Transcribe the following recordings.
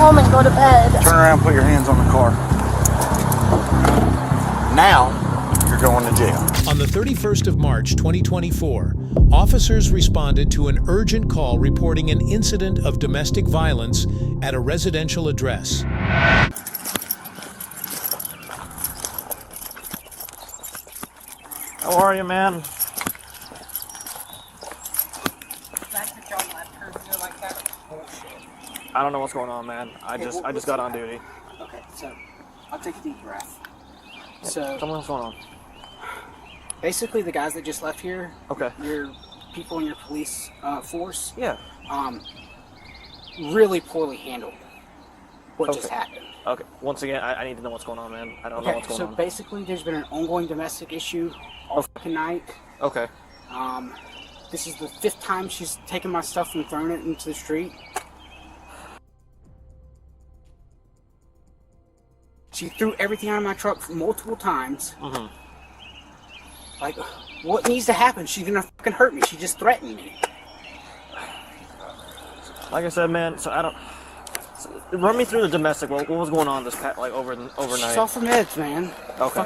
home and go to bed. Turn around, put your hands on the car. Now, you're going to jail. On the 31st of March, 2024, officers responded to an urgent call reporting an incident of domestic violence at a residential address. How are you, man? I don't know what's going on, man. I just got on duty. Okay, so I'll take a deep breath. So tell me what's going on. Basically, the guys that just left here, okay, your people in your police force, yeah, really poorly handled what just happened. Okay, once again, I need to know what's going on, man. I don't know what's going on. So basically, there's been an ongoing domestic issue all fucking night. Okay. This is the 5th time she's taken my stuff and thrown it into the street. She threw everything out of my truck multiple times. Mm-hmm. Like, what needs to happen? She's gonna fucking hurt me. She just threatened me. Like I said, man, so I don't... So run me through the domestic. What was going on this overnight? She's off her meds, man. Okay.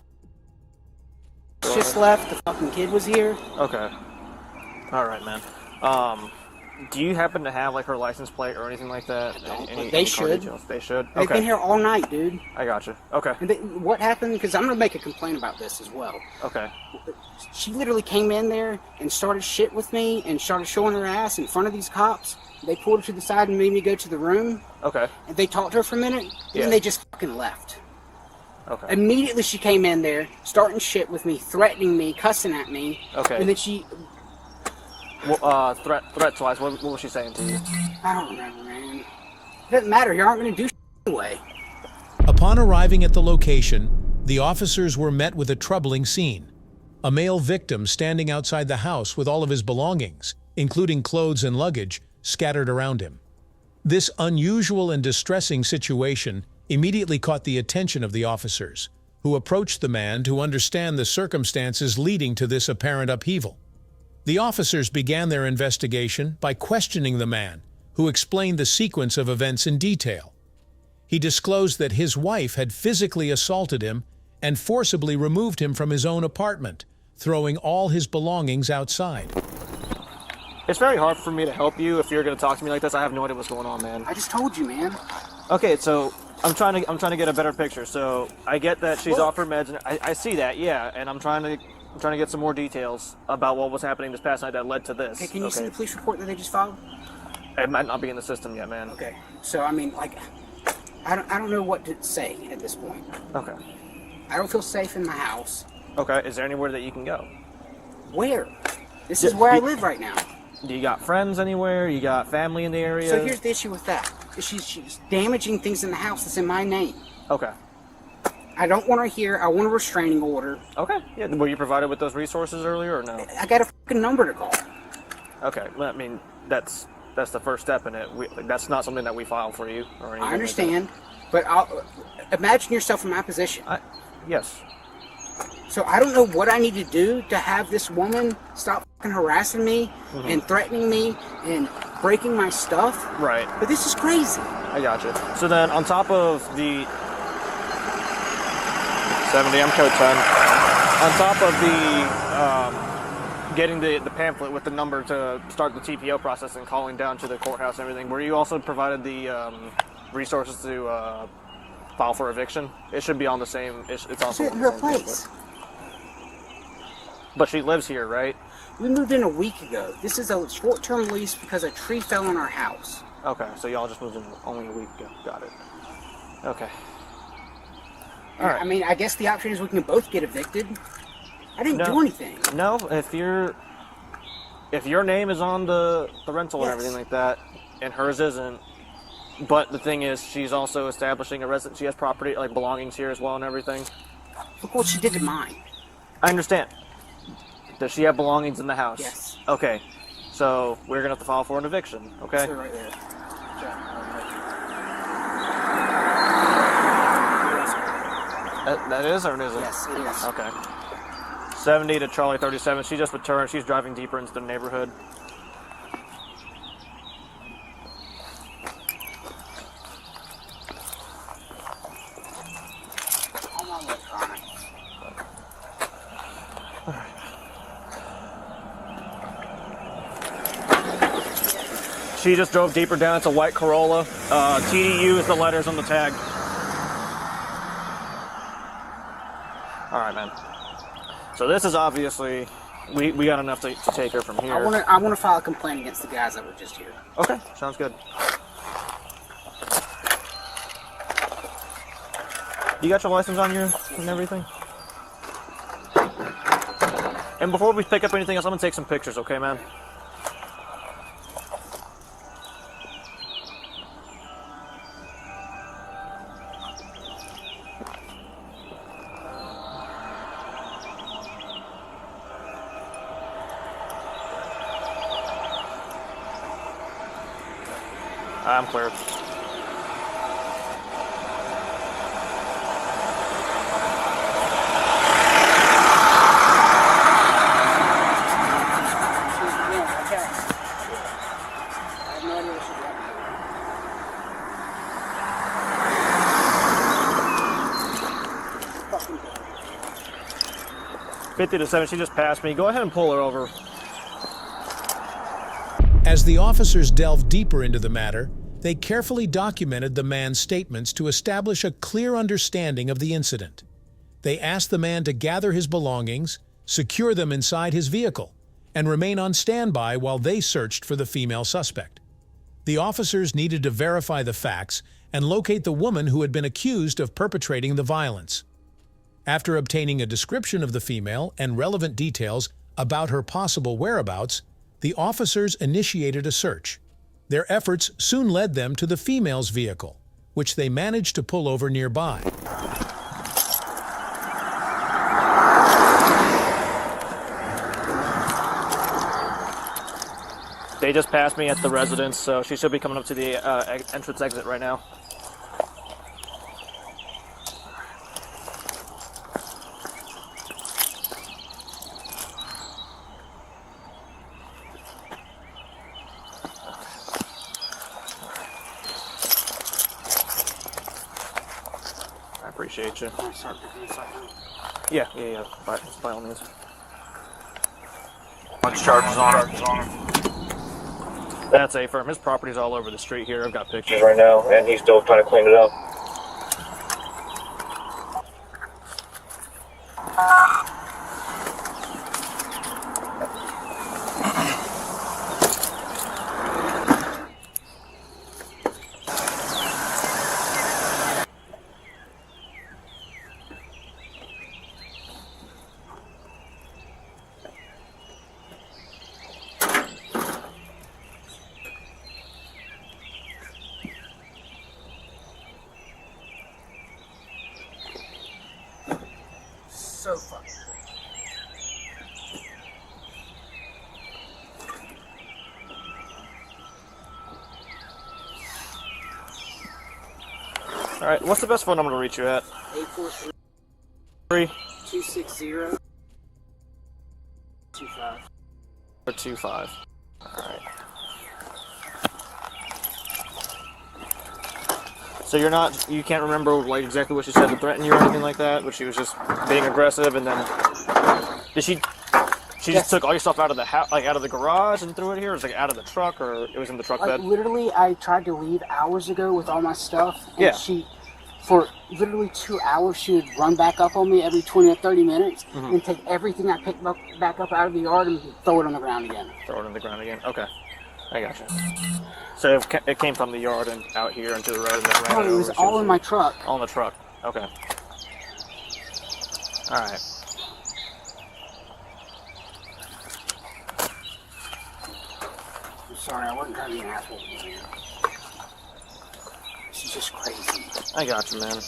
Just left. The fucking kid was here. Okay. All right, man. Do you happen to have like her license plate or anything like that? They should. They should. They've been here all night, dude. I got you. Okay. And what happened? Because I'm gonna make a complaint about this as well. Okay. She literally came in there and started shit with me and started showing her ass in front of these cops. They pulled her to the side and made me go to the room. Okay. And they talked to her for a minute, and then they just fucking left. Okay. Immediately she came in there, starting shit with me, threatening me, cussing at me. Okay. And then she... Well, threats-wise, what was she saying to you? I don't remember, man. It doesn't matter. You aren't going to do shit anyway. Upon arriving at the location, the officers were met with a troubling scene. A male victim standing outside the house with all of his belongings, including clothes and luggage, scattered around him. This unusual and distressing situation immediately caught the attention of the officers, who approached the man to understand the circumstances leading to this apparent upheaval. The officers began their investigation by questioning the man, who explained the sequence of events in detail. He disclosed that his wife had physically assaulted him and forcibly removed him from his own apartment, throwing all his belongings outside. It's very hard for me to help you if you're going to talk to me like this. I have no idea what's going on, man. I just told you, man. Okay, so I'm trying to get a better picture. So I get that she's off her meds, and I see that, yeah, and I'm trying to get some more details about what was happening this past night that led to this. Okay, can you see the police report that they just filed? It might not be in the system yet, man. Okay, so I mean, like, I don't know what to say at this point. Okay. I don't feel safe in my house. Okay, is there anywhere that you can go? Where? This is where I live right now. Do you got friends anywhere? You got family in the area? So here's the issue with that. She's damaging things in the house that's in my name. Okay. I don't want her here. I want a restraining order. Okay. Yeah. Were you provided with those resources earlier or no? I got a fucking number to call. Okay. Well, I mean, that's the first step in it. That's not something that we file for you or anything. I understand, but imagine yourself in my position. Yes. So I don't know what I need to do to have this woman stop fucking harassing me and threatening me and breaking my stuff. Right. But this is crazy. I got you. So then on top of the 70, I'm code 10. On top of the getting the pamphlet with the number to start the TPO process and calling down to the courthouse and everything, were you also provided the resources to file for eviction? It should be on the same. It's also in her place. But she lives here, right? We moved in a week ago. This is a short-term lease because a tree fell on our house. Okay, so y'all just moved in only a week ago. Got it. Okay. All right. I mean, I guess the option is we can both get evicted. I didn't do anything. No, if your name is on the rental and everything like that, and hers isn't, but the thing is, she's also establishing a residence. She has property, like belongings here as well and everything. Look what she did to mine. I understand. Does she have belongings in the house? Yes. Okay. So we're gonna have to file for an eviction. Okay. Sure, right there. That is or it isn't? Yes, it is. Okay. 70 to Charlie 37. She just returned. She's driving deeper into the neighborhood. She just drove deeper down. It's a white Corolla. TDU is the letters on the tag. All right, man. So this is obviously, we got enough to take her from here. I want to file a complaint against the guys that were just here. Okay, sounds good. You got your license on you and everything? And before we pick up anything else, I'm gonna take some pictures, okay, man? I'm clear. Okay. 50 to 7, she just passed me. Go ahead and pull her over. As the officers delved deeper into the matter, they carefully documented the man's statements to establish a clear understanding of the incident. They asked the man to gather his belongings, secure them inside his vehicle, and remain on standby while they searched for the female suspect. The officers needed to verify the facts and locate the woman who had been accused of perpetrating the violence. After obtaining a description of the female and relevant details about her possible whereabouts, the officers initiated a search. Their efforts soon led them to the female's vehicle, which they managed to pull over nearby. They just passed me at the residence, so she should be coming up to the entrance exit right now. Appreciate you. Yeah. By all means. Bunch charges on him. That's a firm. His property's all over the street here. I've got pictures right now, and he's still trying to clean it up. So fucking All right, what's the best phone number to reach you at? 843 260 25. 25. All right. So you can't remember like exactly what she said to threaten you or anything like that, but she was just being aggressive, and then did she just took all your stuff out of the house, like out of the garage and threw it here? Or was it like out of the truck, or it was in the truck bed? Literally, I tried to leave hours ago with all my stuff, and yeah. she, for literally 2 hours, she would run back up on me every 20 or 30 minutes and take everything I picked back up out of the yard and throw it on the ground again. Throw it on the ground again. Okay, I gotcha. So it came from the yard and out here into the road and then ran No, it was all in my truck. All in the truck. Okay. All right. I'm sorry, I wasn't trying to be an asshole, man. She's just crazy. I got you, man.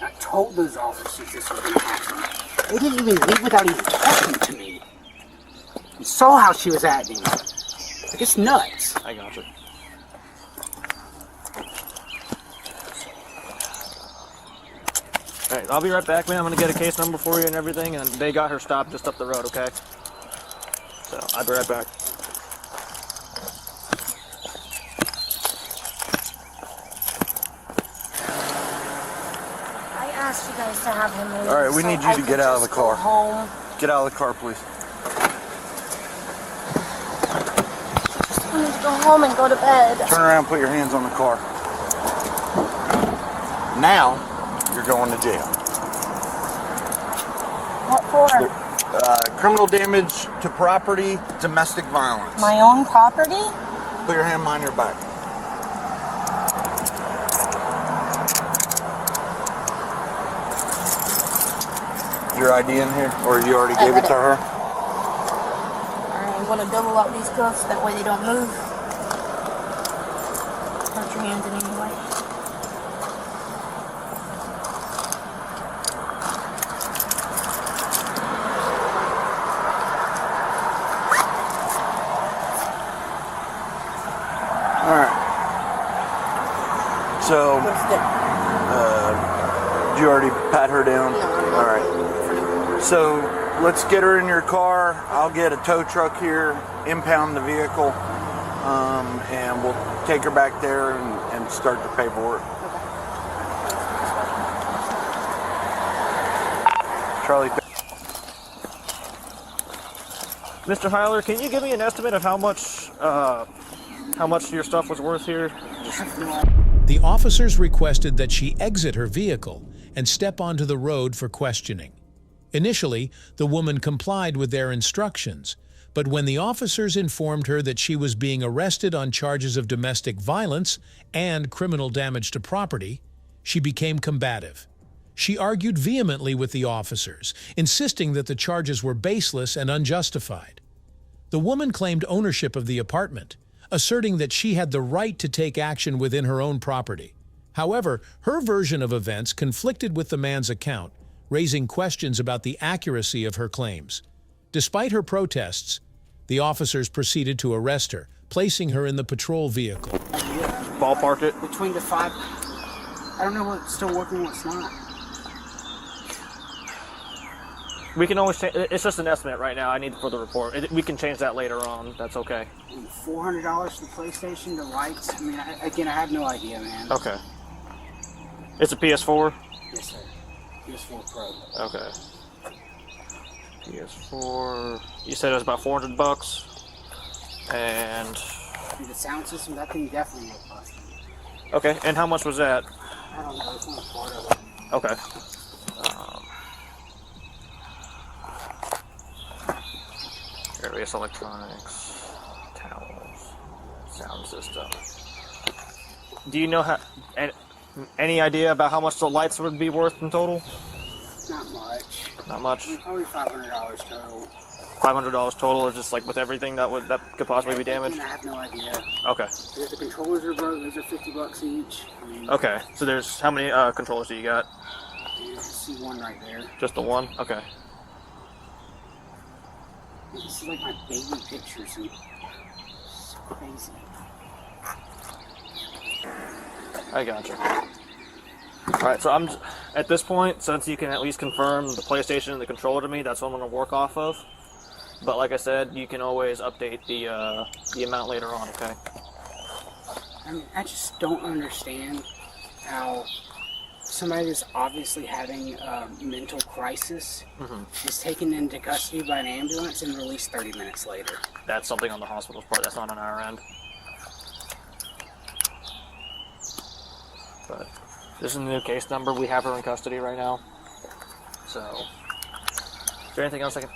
I told those officers this was going to happen. They didn't even leave without even talking to me. You saw how she was acting. Like, it's nuts. I got you. Alright, I'll be right back, man. I'm going to get a case number for you and everything, and they got her stopped just up the road, okay? So, I'll be right back. I asked you guys to have him leave. All right, we need you to get out of the car. Home. Get out of the car, please. I just wanted to go go home and go to bed. Turn around, put your hands on the car. Now, you're going to jail. What for? Criminal damage to property, domestic violence. My own property? Put your hand behind your back. Your ID in here? Or you already gave it to her? I'm going to double up these cuffs, that way they don't move. Hurt your hands in any way. Alright. So, did you already pat her down? Alright. So, let's get her in your car. I'll get a tow truck here, impound the vehicle, and we'll take her back there and start the paperwork. Charlie. Mr. Heiler, can you give me an estimate of how much your stuff was worth here? The officers requested that she exit her vehicle and step onto the road for questioning. Initially, the woman complied with their instructions, but when the officers informed her that she was being arrested on charges of domestic violence and criminal damage to property, she became combative. She argued vehemently with the officers, insisting that the charges were baseless and unjustified. The woman claimed ownership of the apartment, asserting that she had the right to take action within her own property. However, her version of events conflicted with the man's account, raising questions about the accuracy of her claims. Despite her protests, the officers proceeded to arrest her, placing her in the patrol vehicle. Ballpark it. Between the 5, I don't know what's still working, what's not. We can always change. It's just an estimate right now. I need for the report. We can change that later on. That's okay. $400 for the PlayStation, the lights. I mean, I have no idea, man. Okay. It's a PS4? Yes, sir. PS4 Pro. Okay. PS4. You said it was about $400. And The sound system, that thing definitely will cost me. okay. And how much was that? I don't know, it's only part of it. Okay. Various electronics, towels, sound system. Do you know any idea about how much the lights would be worth in total? Not much. Not much. Probably $500 total. $500 total, or just like with everything that could possibly be damaged? I have no idea. Okay. If the controllers are broke, those are $50 each. I mean, Okay. So there's how many controllers do you got? you see one right there. Just the one? Okay. This is like my baby pictures. And it's crazy. I gotcha. Alright, so I'm at this point, since you can at least confirm the PlayStation and the controller to me, that's what I'm going to work off of. But like I said, you can always update the amount later on, okay? I mean, I just don't understand how somebody that's obviously having a mental crisis is taken into custody by an ambulance and released 30 minutes later. That's something on the hospital's part, that's not on our end. But this is a new case number. We have her in custody right now. So, is there anything else I can...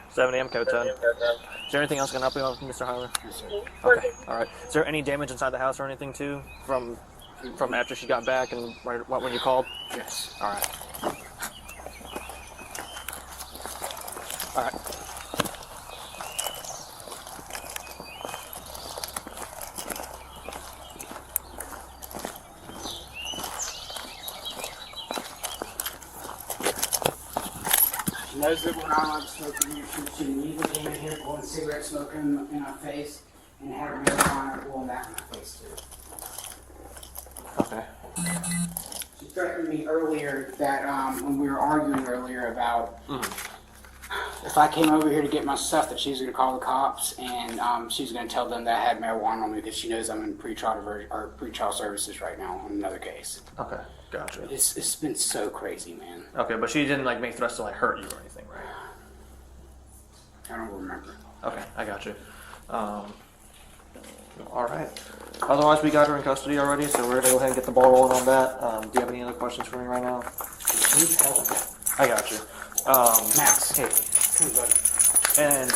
7 a.m. code 10. Is there anything else I can help you with, Mr. Heiler? Okay, alright. Is there any damage inside the house or anything too? From after she got back and right when you called? Yes. Alright. Alright. She knows that we're not allowed to smoke in here. She immediately came in here, blowing cigarette smoke in my face, and had her marijuana blowing back in my face too. Okay. She threatened me earlier that when we were arguing earlier about if I came over here to get my stuff, that she was going to call the cops and she was going to tell them that I had marijuana on me because she knows I'm in pretrial services right now on another case. Okay, gotcha. It's been so crazy, man. Okay, but she didn't like make threats to like hurt you or anything, right? I don't remember. Okay, I got you. All right. Otherwise, we got her in custody already, so we're gonna go ahead and get the ball rolling on that. Do you have any other questions for me right now? I got you. Max. Hey. And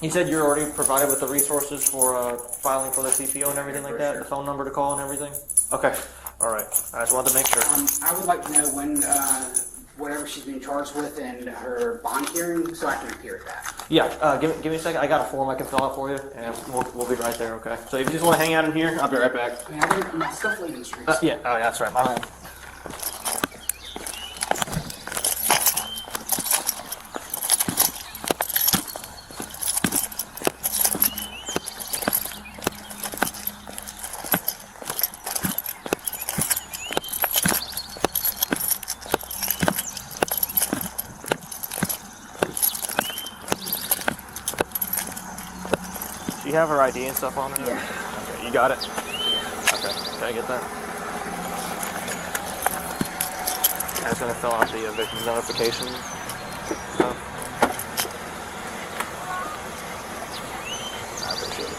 you said you're already provided with the resources for filing for the TPO and everything like that, sure. the phone number to call and everything. Okay. All right. I just wanted to make sure. I would like to know when, whatever she's being charged with and her bond hearing, so I can appear at that. Yeah. Give me a second. I got a form I can fill out for you, and we'll be right there. Okay. So if you just want to hang out in here, I'll be right back. I mean, I think my stuff leaving the streets. Yeah. Oh, yeah, that's right. My bad. Do you have her ID and stuff on her? Yeah. Okay, you got it? Okay, can I get that? I was going to fill out the victim notification stuff. I appreciate it.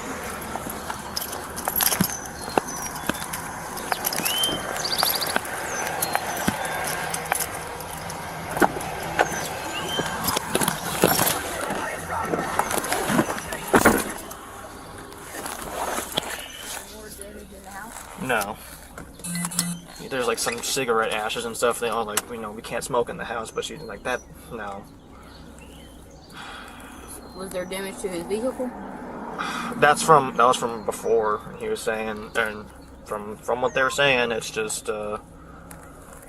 No. There's like some cigarette ashes and stuff. They all like, we can't smoke in the house, but she's like that. No. Was there damage to his vehicle? That was from before. He was saying, and from what they were saying, it's just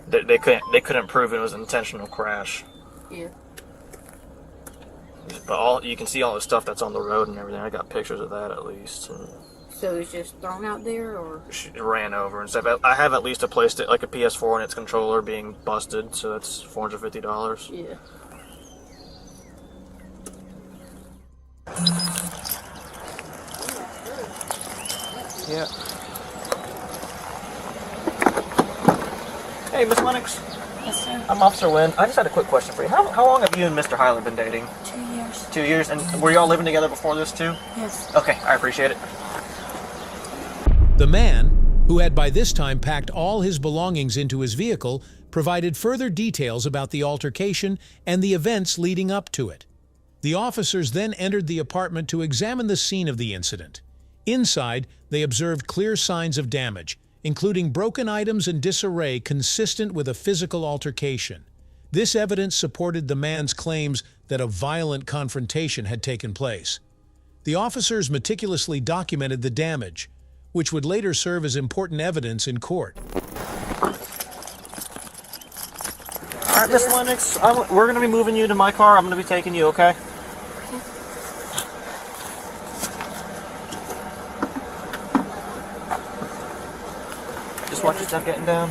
they couldn't prove it was an intentional crash. Yeah. But you can see all the stuff that's on the road and everything. I got pictures of that at least. And So it was just thrown out there, or? she ran over and stuff. I have at least placed it like a PS4 and its controller being busted, so that's $450. Yeah. Yeah. Hey, Miss Lennox. Yes, sir. I'm Officer Wynn. I just had a quick question for you. How long have you and Mr. Hyler been dating? 2 years. 2 years? And were you all living together before this too? Yes. Okay, I appreciate it. The man, who had by this time packed all his belongings into his vehicle, provided further details about the altercation and the events leading up to it. The officers then entered the apartment to examine the scene of the incident. Inside, they observed clear signs of damage, including broken items and disarray consistent with a physical altercation. This evidence supported the man's claims that a violent confrontation had taken place. The officers meticulously documented the damage, which would later serve as important evidence in court. All right, Miss Lennox, we're going to be moving you to my car. I'm going to be taking you, okay? Just watch your step getting down.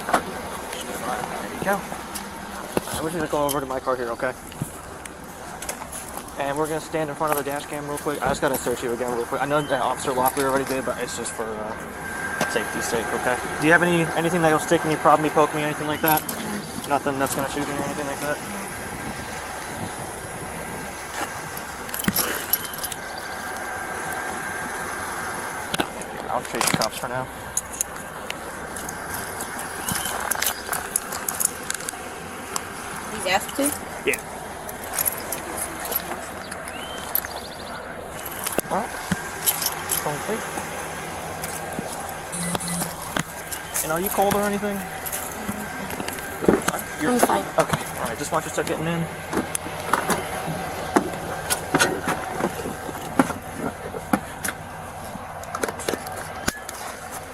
There you go. Right, we're just going to go over to my car here, okay? And we're going to stand in front of the dash cam real quick. I just got to search you again real quick. I know that Officer Lockley already did, but it's just for safety's sake, okay? Do you have anything that will stick me, prod me, poke me, anything like that? Nothing that's going to shoot me or anything like that? I'll treat the cops for now. He's asked to? Yeah. Well, complete. And are you cold or anything? You're I'm fine. Okay. All right. Just watch your step getting in.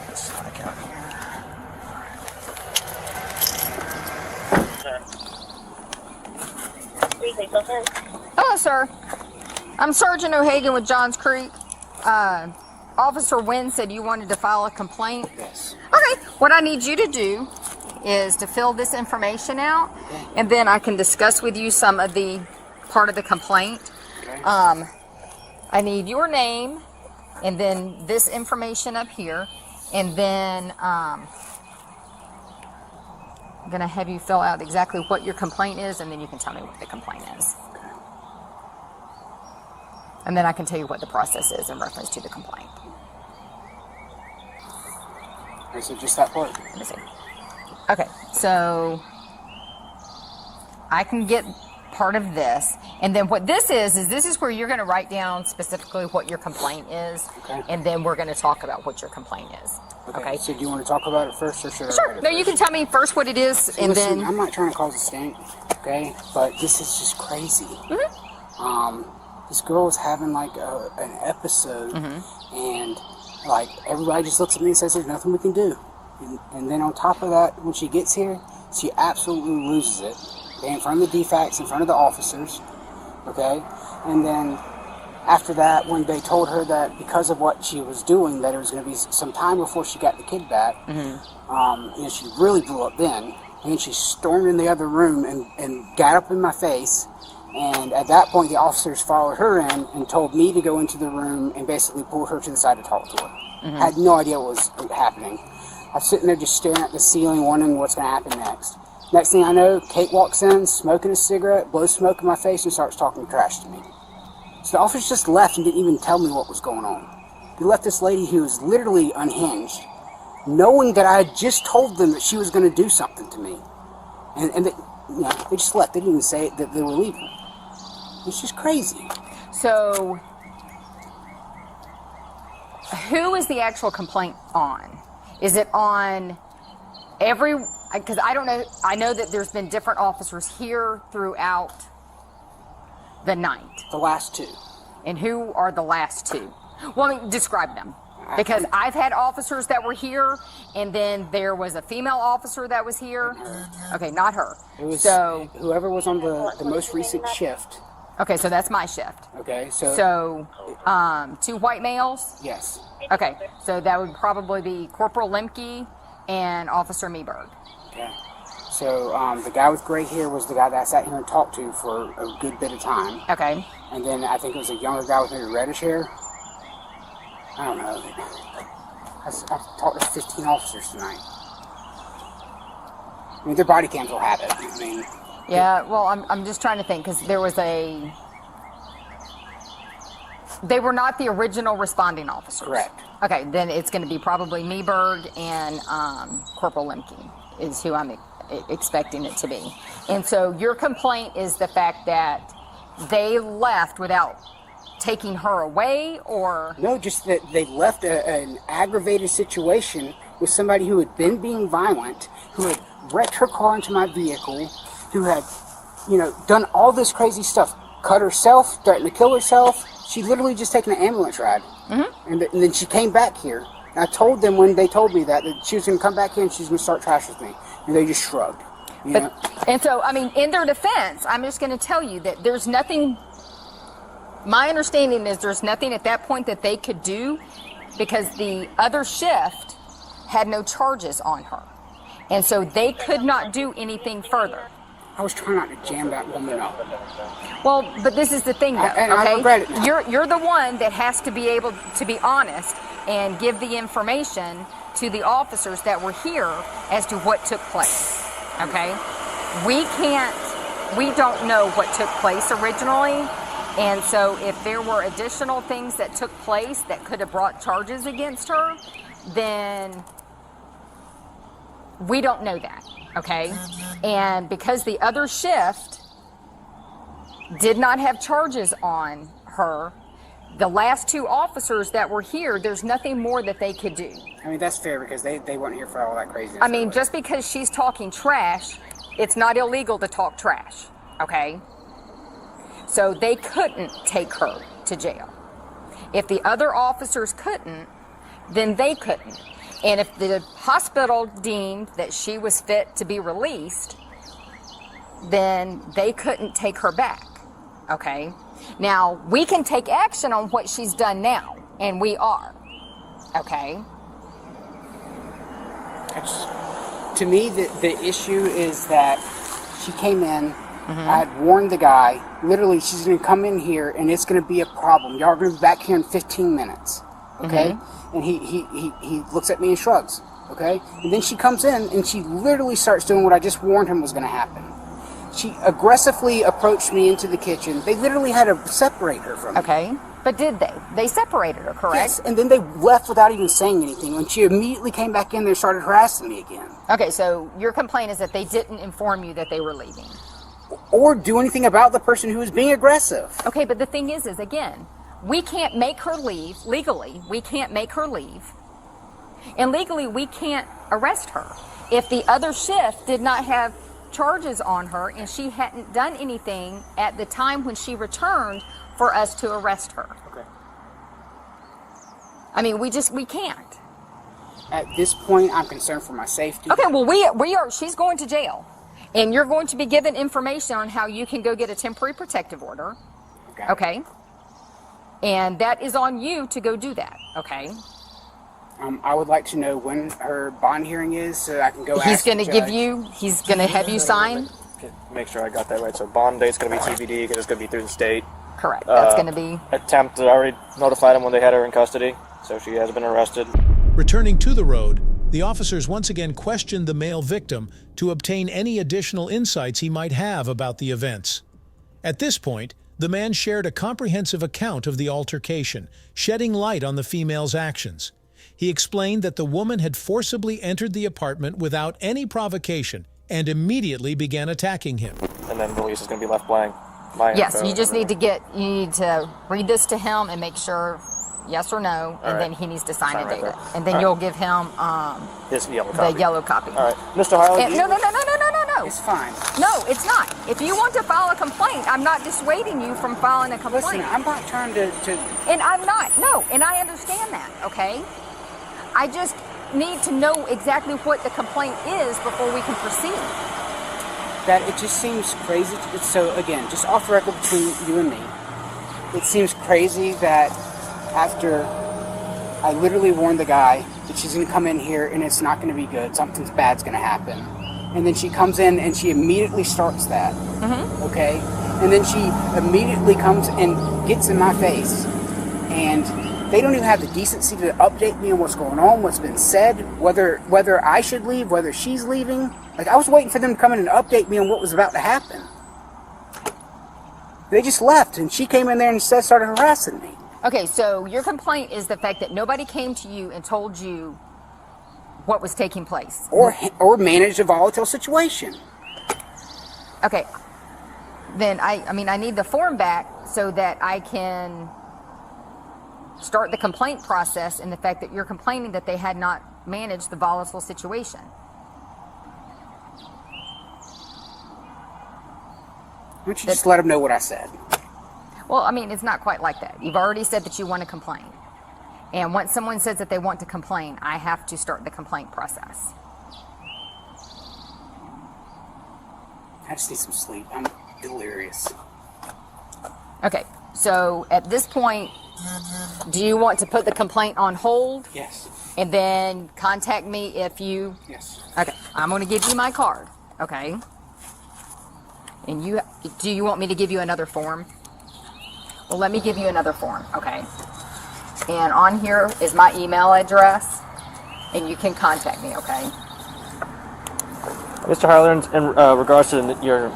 Let's back out here. Hello, sir. I'm Sergeant O'Hagan with Johns Creek. Officer Wynn said you wanted to file a complaint. Yes. Okay, what I need you to do is to fill this information out, and then I can discuss with you some of the part of the complaint. Okay. I need your name, and then this information up here, and then I'm gonna have you fill out exactly what your complaint is, and then you can tell me what the complaint is. And then I can tell you what the process is in reference to the complaint. Okay, so just that part. Let me see. Okay, so I can get part of this, and then what this is this is where you're going to write down specifically what your complaint is, Okay. and then we're going to talk about what your complaint is. Okay. So do you want to talk about it first, or should I Sure. write it No, first? you can tell me first what it is, and Listen, then. I'm not trying to cause a stink, okay? But this is just crazy. This girl is having like an episode, and like everybody just looks at me and says there's nothing we can do. And then on top of that, when she gets here, she absolutely loses it. Okay, in front of the DFACs, in front of the officers, okay? And then after that, when they told her that because of what she was doing, that it was going to be some time before she got the kid back, she really blew up then. And then she stormed in the other room and got up in my face. And at that point, the officers followed her in and told me to go into the room and basically pull her to the side to talk to her. I had no idea what was happening. I was sitting there just staring at the ceiling, wondering what's going to happen next. Next thing I know, Kate walks in, smoking a cigarette, blows smoke in my face, and starts talking trash to me. So the officers just left and didn't even tell me what was going on. They left this lady who was literally unhinged, knowing that I had just told them that she was going to do something to me. And they just left. They didn't even say that they were leaving. It's just crazy. So, who is the actual complaint on? Is it on every? Because I don't know. I know that there's been different officers here throughout the night. The last two. And who are the last two? Well, I mean, describe them. Because I've had officers that were here, and then there was a female officer that was here. Okay, not her. It was so whoever was on the most recent shift. okay, so that's my shift. Okay, so Two white males. yes. Okay, so that would probably be Corporal Lemke and Officer Meberg. Okay. So the guy with gray hair was the guy that I sat here and talked to for a good bit of time. Okay. And then I think it was a younger guy with maybe reddish hair. I don't know. I've talked to 15 officers tonight. I mean, their body cams will have it. I mean, Yeah, well, I'm just trying to think, because there was they were not the original responding officers. Correct. Okay, then it's going to be probably Meberg and Corporal Lemke is who I'm expecting it to be. And so your complaint is the fact that they left without taking her away, or? no, just that they left an aggravated situation with somebody who had been being violent, who had wrecked her car into my vehicle, who had, done all this crazy stuff, cut herself, threatened to kill herself. She literally just taken an ambulance ride. And then she came back here. And I told them when they told me that she was going to come back here and she was going to start trash with me. And they just shrugged. And so, I mean, in their defense, I'm just going to tell you that there's nothing, my understanding is there's nothing at that point that they could do, because the other shift had no charges on her. And so they could not do anything further. I was trying not to jam that woman up. Well, but this is the thing, though, And okay? I regret it now. You're the one that has to be able to be honest and give the information to the officers that were here as to what took place, okay? We don't know what took place originally, and so if there were additional things that took place that could have brought charges against her, then we don't know that, okay? And because the other shift did not have charges on her, the last two officers that were here, there's nothing more that they could do. I mean, that's fair because they weren't here for all that craziness. I mean, just because she's talking trash, it's not illegal to talk trash, okay? So they couldn't take her to jail. If the other officers couldn't, then they couldn't. And if the hospital deemed that she was fit to be released, then they couldn't take her back, okay? Now, we can take action on what she's done now, and we are, okay? To me, the issue is that she came in, I had warned the guy, literally, she's going to come in here and it's going to be a problem. Y'all are going to be back here in 15 minutes, okay? And he looks at me and shrugs, okay? And then she comes in and she literally starts doing what I just warned him was going to happen. She aggressively approached me into the kitchen. They literally had to separate her from me. Okay. But did they? They separated her, correct? Yes, and then they left without even saying anything. When she immediately came back in there and started harassing me again. Okay, so your complaint is that they didn't inform you that they were leaving. Or do anything about the person who was being aggressive. Okay, but the thing is again, we can't make her leave. Legally, we can't make her leave. And legally, we can't arrest her. If the other shift did not have charges on her and she hadn't done anything at the time when she returned for us to arrest her. Okay. I mean, we can't. At this point, I'm concerned for my safety. Okay, well, we are, she's going to jail. And you're going to be given information on how you can go get a temporary protective order. Okay? And that is on you to go do that, okay? I would like to know when her bond hearing is so I can go He's ask the going to give judge. you, he's going to have you sign. Make sure I got that right. So bond date's going to be TBD because it's going to be through the state. Correct. That's going to be. Attempt, I already notified them when they had her in custody, so she has been arrested. Returning to the road, the officers once again questioned the male victim to obtain any additional insights he might have about the events. At this point, the man shared a comprehensive account of the altercation, shedding light on the female's actions. He explained that the woman had forcibly entered the apartment without any provocation and immediately began attacking him. And then the lease is going to be left blank. Yes, you just need to read this to him and make sure yes or no, and then he needs to sign and right date there. it. And then you'll give him his yellow copy. the yellow copy. All right. Mr. Harley, And, no. It's fine. No, it's not. If you want to file a complaint, I'm not dissuading you from filing a complaint. Listen, I'm not trying to... And I'm not. No, and I understand that, okay? I just need to know exactly what the complaint is before we can proceed. That it just seems crazy. So, again, just off the record between you and me, it seems crazy that after I literally warned the guy that she's going to come in here and it's not going to be good, something's bad's going to happen. And then she comes in and she immediately starts that. Okay? And then she immediately comes and gets in my face. And they don't even have the decency to update me on what's going on, what's been said, whether I should leave, whether she's leaving. Like, I was waiting for them to come in and update me on what was about to happen. They just left, and she came in there and started harassing me. Okay, so your complaint is the fact that nobody came to you and told you what was taking place. Or managed a volatile situation. Okay. Then I need the form back so that I can start the complaint process in the fact that you're complaining that they had not managed the volatile situation. Why don't you just let them know what I said? Well, I mean, it's not quite like that. You've already said that you want to complain. And once someone says that they want to complain, I have to start the complaint process. I just need some sleep. I'm delirious. Okay, so at this point, do you want to put the complaint on hold? Yes. And then contact me if you... Yes. Okay, I'm going to give you my card, okay? And do you want me to give you another form? Well, let me give you another form, okay? And on here is my email address, and you can contact me, okay? Mr. Harlan, in regards to your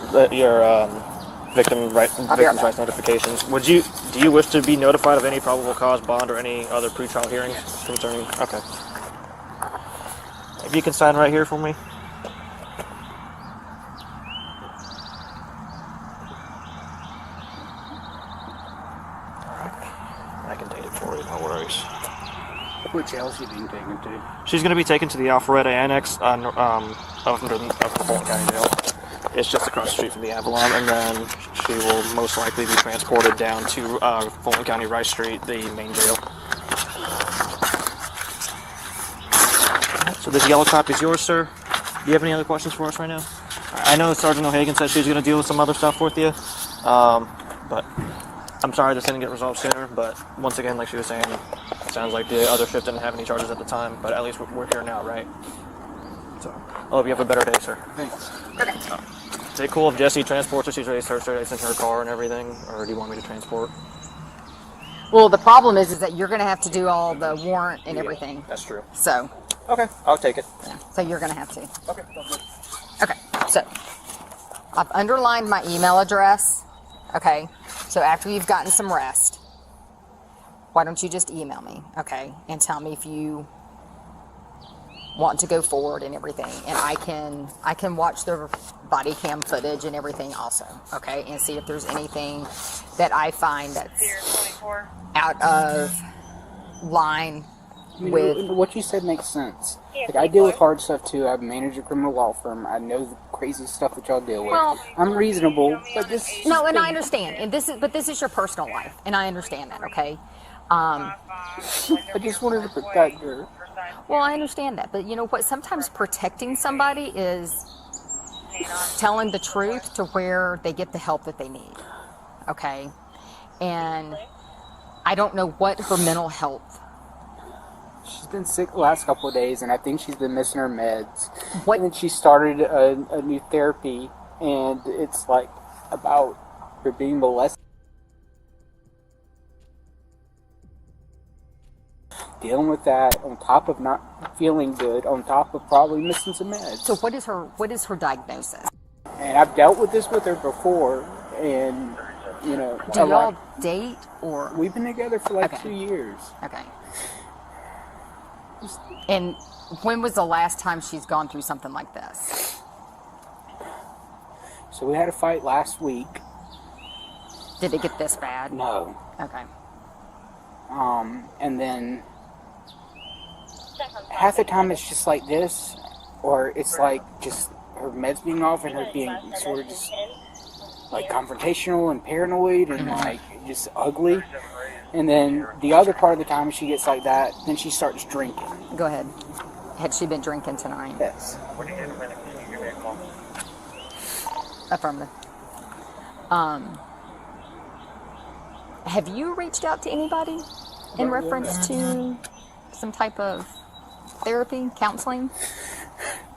victims' rights notifications, do you wish to be notified of any probable cause, bond, or any other pretrial hearings concerning? Okay. If you can sign right here for me. I can date it for you, no worries. What jail is she being taken to? She's going to be taken to the Alpharetta Annex of the Fulton County Jail. It's just across the street from the Avalon, and then she will most likely be transported down to Fulton County Rice Street, the main jail. So this yellow copy is yours, sir. Do you have any other questions for us right now? I know Sergeant O'Hagan said she was going to deal with some other stuff with you, but I'm sorry this didn't get resolved sooner, but once again, like she was saying, it sounds like the other shift didn't have any charges at the time, but at least we're here now, right? So, I hope you have a better day, sir. Thanks. Is it cool if Jessie transports her? She's ready to search her, in her car and everything, or do you want me to transport? Well, the problem is that you're going to have to do all the warrant and everything. That's true. So. Okay, I'll take it. Yeah, so you're going to have to. Okay, sounds good. Okay, so I've underlined my email address. Okay, so after you've gotten some rest, why don't you just email me, okay, and tell me if you want to go forward and everything, and I can watch the body cam footage and everything also, okay, and see if there's anything that I find that's out of line with what you said makes sense. Like, I deal with hard stuff too. I manage a criminal law firm. I know the crazy stuff that y'all deal with. Well, I'm reasonable, but this. No, and I understand, and this is your personal life, and I understand that, okay. I just wanted to protect her. Well, I understand that, but you know what? Sometimes protecting somebody is telling the truth to where they get the help that they need, okay? And I don't know what her mental health. She's been sick the last couple of days, and I think she's been missing her meds. What? And then she started a new therapy, and it's like about her being molested. Dealing with that, on top of not feeling good, on top of probably missing some meds. So what is her diagnosis? And I've dealt with this with her before, and you know. Do y'all date or? We've been together for like Okay. 2 years. Okay. And when was the last time she's gone through something like this? So we had a fight last week. Did it get this bad? No. Okay. And then half the time it's just like this, or it's like just her meds being off and her being sort of just like confrontational and paranoid and like just ugly. And then the other part of the time she gets like that, then she starts drinking. Go ahead. Had she been drinking tonight? Yes. Affirmative. Have you reached out to anybody in reference to some type of therapy, counseling?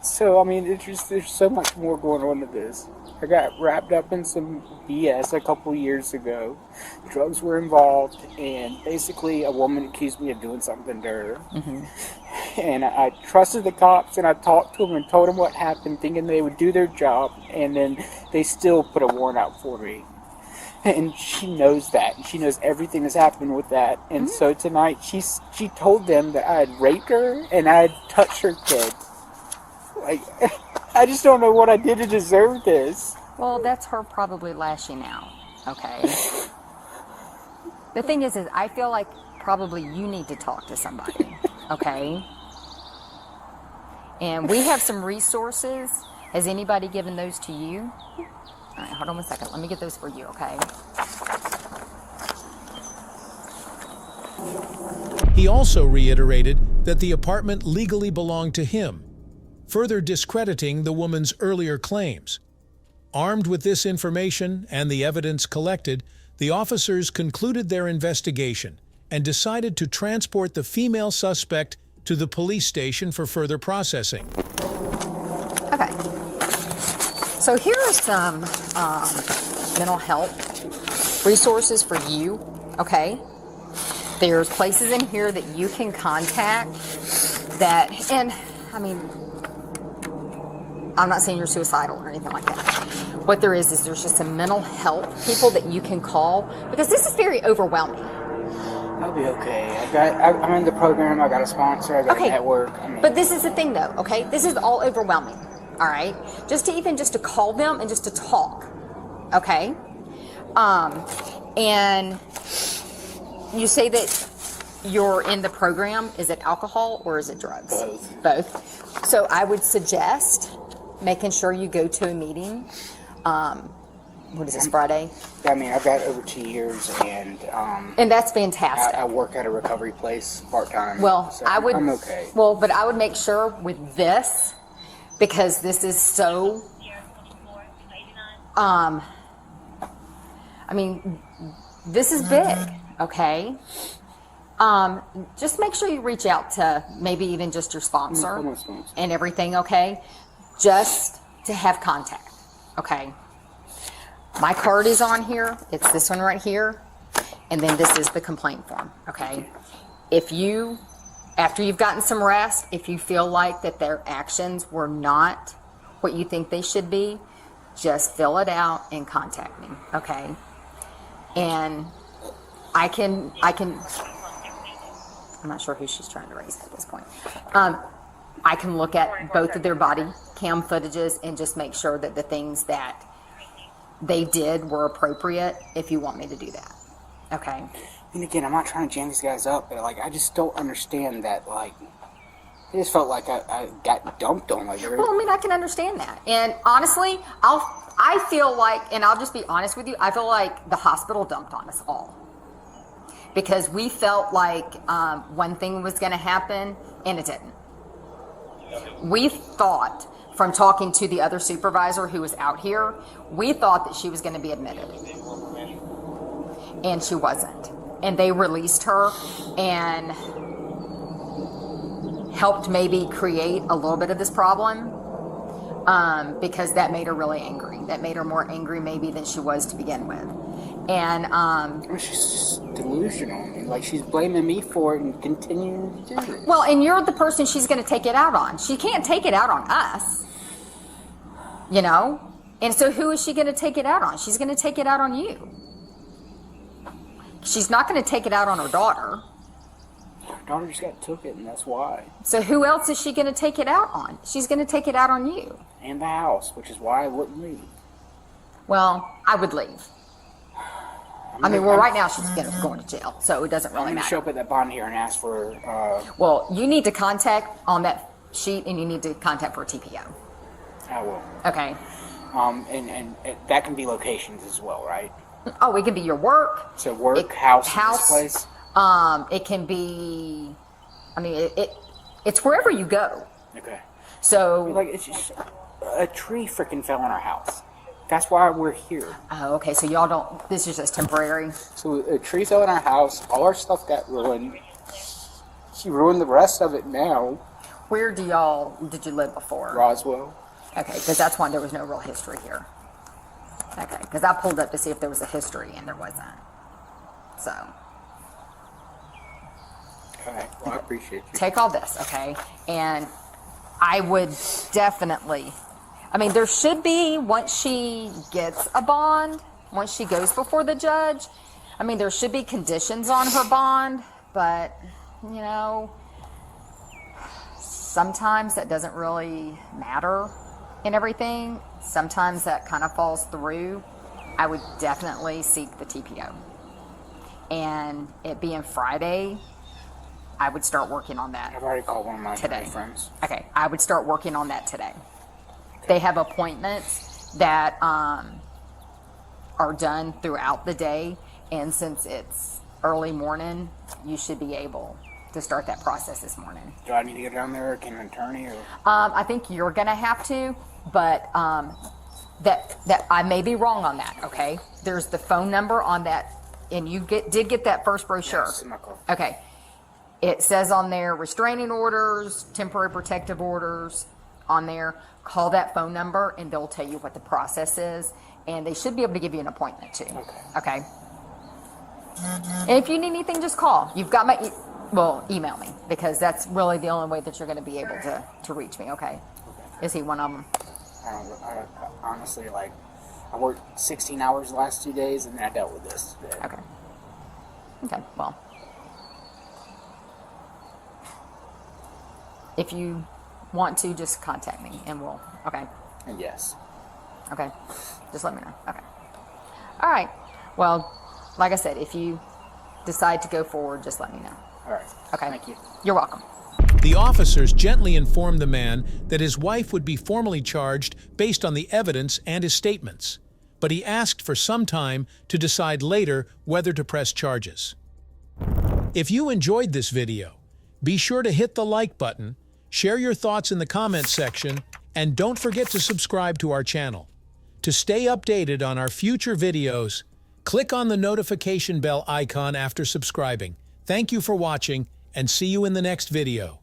So, I mean, there's so much more going on to this. I got wrapped up in some BS a couple years ago. Drugs were involved, and basically a woman accused me of doing something to her. Mm-hmm. And I trusted the cops, and I talked to them and told them what happened, thinking they would do their job, and then they still put a warrant out for me. And she knows that. She knows everything that's happened with that. And so tonight, she told them that I had raped her and I had touched her kid. Like, I just don't know what I did to deserve this. Well, that's her probably lashing out, okay? The thing is I feel like probably you need to talk to somebody, okay? And we have some resources. Has anybody given those to you? All right, hold on one second. Let me get those for you, okay? He also reiterated that the apartment legally belonged to him, further discrediting the woman's earlier claims. Armed with this information and the evidence collected, the officers concluded their investigation and decided to transport the female suspect to the police station for further processing. Okay. So here are some mental health resources for you, okay? There's places in here that you can contact that, and I mean, I'm not saying you're suicidal or anything like that. What there is there's just some mental health people that you can call, because this is very overwhelming. I'll be okay. I'm in the program. I got a sponsor. I got a network. I mean, But this is the thing, though. Okay, this is all overwhelming. All right, just to call them and just to talk. Okay, and you say that you're in the program. Is it alcohol or is it drugs? Both. Both. So I would suggest making sure you go to a meeting. What is this, Friday? I mean, I've got over 2 years, and that's fantastic. I work at a recovery place part-time. Well, so I'm okay. Well, but I would make sure with this, because this is so, I mean, this is big, okay? Just make sure you reach out to maybe even just your sponsor and everything, okay? Just to have contact, okay? My card is on here. It's this one right here. And then this is the complaint form, okay? If you, after you've gotten some rest, if you feel like that their actions were not what you think they should be, just fill it out and contact me, okay? And I can, I'm not sure who she's trying to raise at this point. I can look at both of their body cam footages and just make sure that the things that they did were appropriate if you want me to do that, okay? And again, I'm not trying to jam these guys up, but like, I just don't understand that, like, it just felt like I got dumped on. Like, well, I mean, I can understand that. And honestly, I feel like, and I'll just be honest with you, I feel like the hospital dumped on us all. Because we felt like one thing was going to happen, and it didn't. We thought, from talking to the other supervisor who was out here, we thought that she was going to be admitted. And she wasn't. And they released her and helped maybe create a little bit of this problem because that made her really angry. That made her more angry maybe than she was to begin with. And she's just delusional. I mean, like, she's blaming me for it and continuing to do it. well, and you're the person she's going to take it out on. She can't take it out on us, you know? And so who is she going to take it out on? She's going to take it out on you. She's not going to take it out on her daughter. Her daughter just got took it, and that's why. So who else is she going to take it out on? She's going to take it out on you. And the house, which is why I wouldn't leave. Well, I would leave. I mean, well, right now she's going to jail, so it doesn't really I'm going to matter. show up at that bond here and ask for... Well, you need to contact on that sheet, and you need to contact for a TPO. I will. Okay. And that can be locations as well, right? Oh, it can be your work. So work, house, this place? It can be, I mean, it's wherever you go. Okay. So, Like, it's just... A tree freaking fell on our house. That's why we're here. oh, okay, so y'all don't, this is just temporary. So a tree fell in our house. All our stuff got ruined. She ruined the rest of it now. Where did you live before? Roswell. Okay, because that's why there was no real history here. Okay, because I pulled up to see if there was a history, and there wasn't. So, All right. Well, I appreciate you. take all this, okay? And I would definitely, I mean, there should be, once she gets a bond, once she goes before the judge, I mean, there should be conditions on her bond, but, you know, sometimes that doesn't really matter in everything. Sometimes that kind of falls through. I would definitely seek the TPO. And it being Friday, I would start working on that I've already called one of my today. friends. Okay, I would start working on that today. They have appointments that are done throughout the day, and since it's early morning, you should be able to start that process this morning. Do I need to go down there, or can an attorney, or? I think you're gonna have to, but that I may be wrong on that. Okay, there's the phone number on that, and you did get that first brochure. Yes, in my car. Okay, it says on there restraining orders, temporary protective orders on there. Call that phone number, and they'll tell you what the process is, and they should be able to give you an appointment too. Okay. And if you need anything, just call. You've got my email me, because that's really the only way that you're going to be able to reach me. Okay. Is he one of them? I honestly, like, I worked 16 hours the last 2 days, and then I dealt with this today. Okay. Okay, well. If you want to, just contact me, and we'll, okay. And yes. Okay. Just let me know. Okay. All right. Well, like I said, if you decide to go forward, just let me know. All right. Okay. Thank you. You're welcome. The officers gently informed the man that his wife would be formally charged based on the evidence and his statements, but he asked for some time to decide later whether to press charges. If you enjoyed this video, be sure to hit the like button, share your thoughts in the comments section, and don't forget to subscribe to our channel. To stay updated on our future videos, click on the notification bell icon after subscribing. Thank you for watching, and see you in the next video.